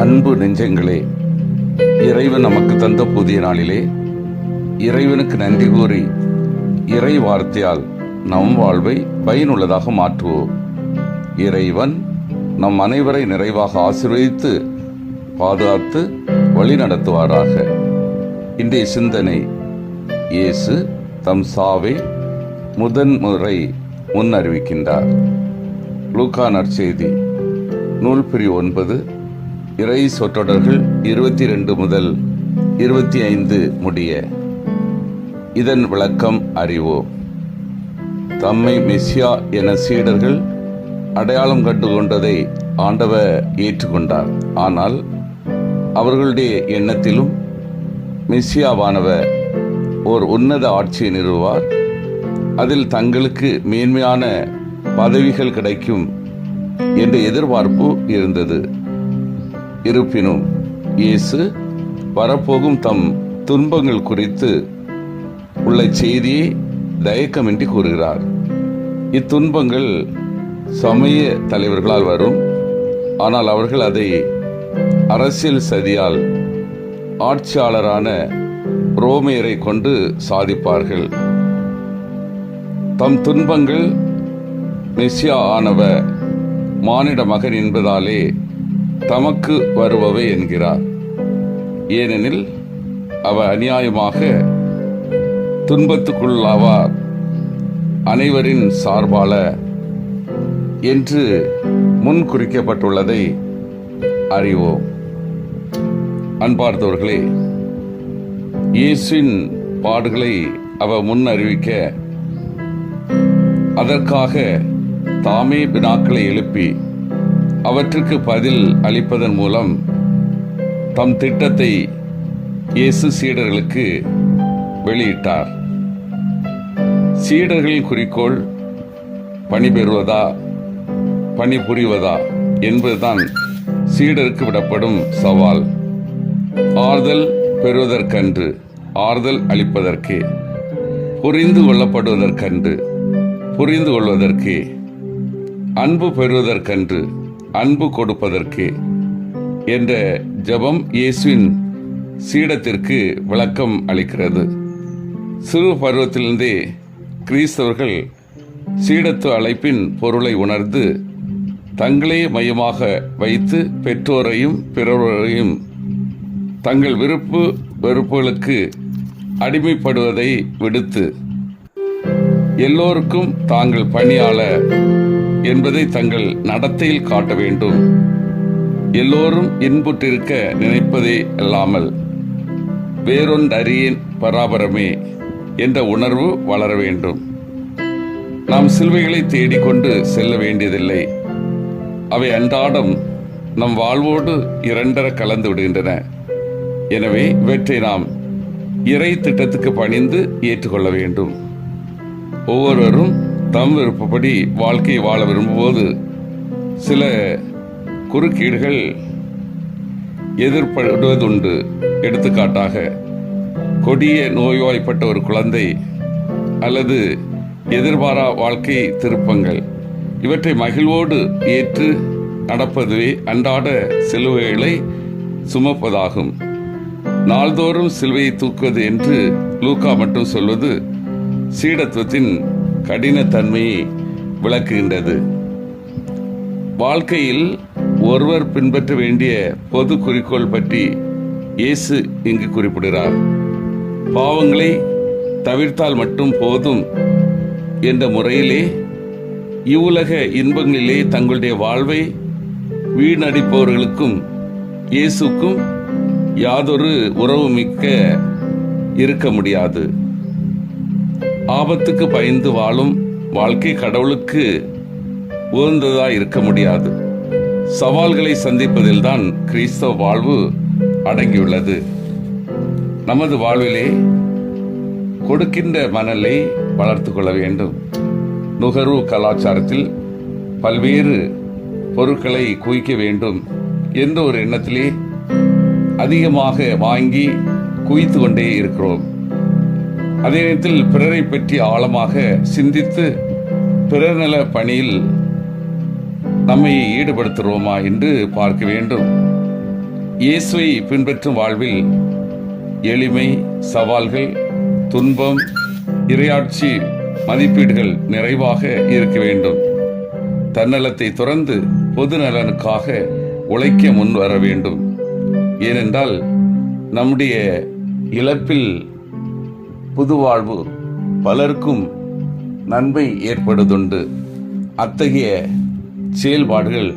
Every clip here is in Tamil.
அன்பு நெஞ்சங்களே, இறைவன் நமக்கு தந்த புதிய நாளிலே இறைவனுக்கு நன்றி கூறி இறை வார்த்தையால் நம் வாழ்வை பயனுள்ளதாக மாற்றுவோம். இறைவன் நம் அனைவரை நிறைவாக ஆசீர்வதித்து பாதுகாத்து வழி நடத்துவாராக. இன்றைய சிந்தனை: இயேசு தம் சாவை முதன்முறை முன் அறிவிக்கின்றார். லூக்கா நற்செய்தி நூல் பிரிவு 9, இறை சொற்றொடர்கள் 22 முதல் 25 முடிய. இதன் விளக்கம் அறிவோம். தம்மை மெசியா என சீடர்கள் அடையாளம் கண்டு கொண்டதை ஆண்டவர் ஏற்றுக்கொண்டார். ஆனால் அவர்களுடைய எண்ணத்திலும் மெசியாவானவர் ஓர் உன்னத ஆட்சியை நிறுவுவார், அதில் தங்களுக்கு மேன்மையான பதவிகள் கிடைக்கும் என்ற எதிர்பார்ப்பு இருந்தது. இருப்பினும் இயேசு வரப்போகும் தம் துன்பங்கள் குறித்து உள்ள செய்தியை தயக்கமின்றி கூறுகிறார். இத்துன்பங்கள் சமய தலைவர்களால் வரும், ஆனால் அவர்கள் அதை அரசியல் சதியால் ஆட்சியாளரான ரோமையரை கொண்டு சாதிப்பார்கள். தம் துன்பங்கள் மெசியா ஆனவர் மானிட மகன் என்பதாலே தமக்கு வருபவை என்கிறார். ஏனெனில் அவர் அநியாயமாக துன்பத்துக்குள்ளாவார் அனைவரின் சார்பால என்று முன் குறிக்கப்பட்டுள்ளதை அறிவோம். அன்பார்ந்தவர்களே, இயேசுவின் பாடுகளை அவர் முன் அறிவிக்க அதற்காக தாமே வினாக்களை எழுப்பி அவற்றுக்கு பதில் அளிப்பதன் மூலம் தம் திட்டத்தை இயேசு சீடர்களுக்கு வெளியிட்டார். சீடர்களின் குறிக்கோள் பணி பெறுவதா பணி புரிவதா என்பதுதான் சீடருக்கு விடப்படும் சவால். ஆறுதல் பெறுவதற்கன்று, ஆறுதல் அளிப்பதற்கு; புரிந்து கொள்ளப்படுவதற்கன்று, புரிந்து கொள்வதற்கு; அன்பு பெறுவதற்கன்று, அன்பு கொடுப்பதற்கு என்ற ஜெபம் இயேசுவின் சீடத்திற்கு விளக்கம் அளிக்கிறது. சிறு பருவத்திலிருந்தே கிறிஸ்தவர்கள் சீடத்துவ அழைப்பின் பொருளை உணர்ந்து தங்களே மையமாக வைத்து பெற்றோரையும் பிறரையும் தங்கள் விருப்பு வெறுப்புகளுக்கு அடிமைப்படுவதை விடுத்து எல்லோருக்கும் தாங்கள் பணியாளர் என்பதை தங்கள் நடத்தையில் காட்ட வேண்டும். எல்லோரும் இன்புற்றிருக்க நினைப்பதே அல்லாமல் வேறொன்றறியேன் பராபரமே என்ற உணர்வு வளர வேண்டும். நாம் சிலுவைகளை தேடிக்கொண்டு செல்ல வேண்டியதில்லை. அவை அன்றாடம் நம் வாழ்வோடு இரண்டர கலந்து விடுகின்றன. எனவே இவற்றை நாம் இறை திட்டத்துக்கு பணிந்து ஏற்றுக்கொள்ள வேண்டும். ஒவ்வொருவரும் தம் விருப்பப்படி வாழ்க்கையை வாழ விரும்பும்போது சில குறுக்கீடுகள் எதிர்படுவதுண்டு. எடுத்துக்காட்டாக, கொடிய நோய்வாய்ப்பட்ட ஒரு குழந்தை அல்லது எதிர்பாரா வாழ்க்கை திருப்பங்கள். இவற்றை மகிழ்வோடு ஏற்று நடப்பதுவே அன்றாட சிலுவைகளை சுமப்பதாகும். நாள்தோறும் சிலுவையை தூக்குவது என்று லூக்கா மட்டும் சொல்வது சீடத்துவத்தின் கடினத்தன்மையை விளக்குகின்றது. வாழ்க்கையில் ஒருவர் பின்பற்ற வேண்டிய பொது குறிக்கோள் பற்றி இயேசு இங்கு குறிப்பிடுகிறார். பாவங்களை தவிர்த்தால் மட்டும் போதும் என்ற முறையிலே இவ்வுலக இன்பங்களிலே தங்களுடைய வாழ்வை வீணடிப்பவர்களுக்கும் இயேசுக்கும் யாதொரு உறவு மிக்க இருக்க முடியாது. ஆபத்துக்கு பயந்து வாழும் வாழ்க்கை கடவுளுக்கு உகந்ததாய் இருக்க முடியாது. சவால்களை சந்திப்பதில்தான் கிறிஸ்தவ வாழ்வு அடங்கியுள்ளது. நமது வாழ்விலே கொடுக்கின்ற மனலை வளர்த்து கொள்ள வேண்டும். நுகர்வு கலாச்சாரத்தில் பல்வேறு பொருட்களை குவிக்க வேண்டும் என்ற ஒரு எண்ணத்திலே அதிகமாக வாங்கி குவித்து கொண்டே இருக்கிறோம். அதே நேரத்தில் பிறரை பற்றி ஆழமாக சிந்தித்து பிறர் நல பணியில் நம்மை ஈடுபடுத்துகிறோமா என்று பார்க்க வேண்டும். இயேசுவை பின்பற்றும் வாழ்வில் எளிமை, சவால்கள், துன்பம், இறையாட்சி மதிப்பீடுகள் நிறைவாக இருக்க வேண்டும். தன்னலத்தை துறந்து பொது நலனுக்காக உழைக்க முன் வர வேண்டும். ஏனென்றால் நம்முடைய இழப்பில் புது வாழ்வு பலருக்கும் நன்மை ஏற்படுவதுண்டு. அத்தகைய செயல்பாடுகள்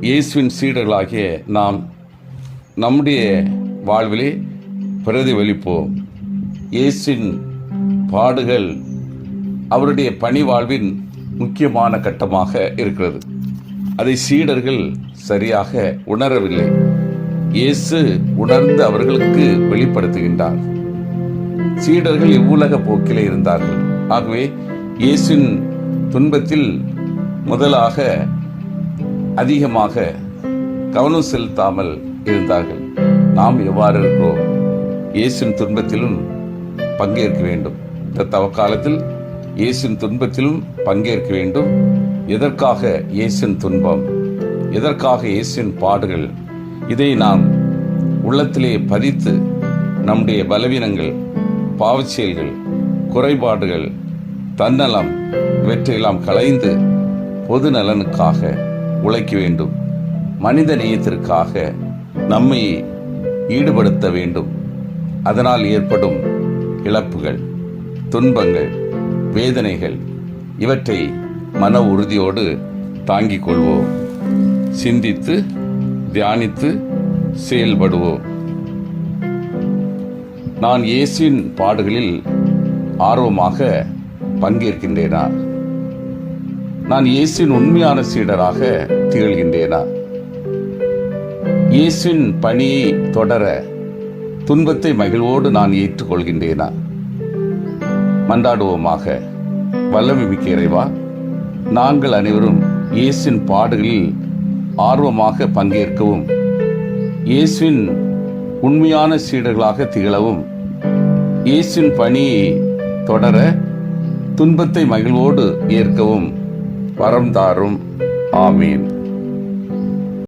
இயேசுவின் சீடர்களாகிய நாம் நம்முடைய வாழ்விலே பிரதிபலிப்போம். இயேசுவின் பாடுகள் அவருடைய பணி வாழ்வின் முக்கியமான கட்டமாக இருக்கிறது. அதை சீடர்கள் சரியாக உணரவில்லை. இயேசு உணர்ந்து அவர்களுக்கு வெளிப்படுத்துகின்றார். சீடர்கள் இவ்வுலக போக்கிலே இருந்தார்கள். ஆகவே இயேசுவின் துன்பத்தில் முதலாக அதிகமாக கவனம் செலுத்தாமல் இருந்தார்கள். நாம் எவ்வாறு இருக்கிறோம்? இயேசுவின் துன்பத்திலும் பங்கேற்க வேண்டும். இந்த தவக்காலத்தில் இயேசுவின் துன்பத்திலும் பங்கேற்க வேண்டும். எதற்காக இயேசுவின் துன்பம்? எதற்காக இயேசுவின் பாடுகள்? இதை நாம் உள்ளத்திலே பதித்து நம்முடைய பலவீனங்கள், பாவச்செயல்கள், குறைபாடுகள், தன்னலம் இவற்றையெல்லாம் களைந்து பொது நலனுக்காக உழைக்க வேண்டும். மனித நேயத்திற்காக நம்மை ஈடுபடுத்த வேண்டும். அதனால் ஏற்படும் இழப்புகள், துன்பங்கள், வேதனைகள் இவற்றை மன உறுதியோடு தாங்கிக் கொள்வோம். சிந்தித்து தியானித்து செயல்படுவோம். நான் இயேசுவின் பாடுகளில் ஆர்வமாக பங்கேற்கின்றேனா? நான் இயேசுவின் உண்மையான சீடராக திகழ்கின்றேனா? இயேசுவின் பணியை தொடர துன்பத்தை மகிழ்வோடு நான் ஏற்றுக்கொள்கின்றேனா? மன்றாடுவோமாக. வல்லமை மிக்க இறைவா, நாங்கள் அனைவரும் இயேசுவின் பாடுகளில் ஆர்வமாக பங்கேற்கவும், இயேசுவின் உண்மையான சீடர்களாக திகழவும், இயேசுவின் பணியை தொடர துன்பத்தை மகிழ்வோடு ஏற்கவும் வரம் தாரும். ஆமீன்.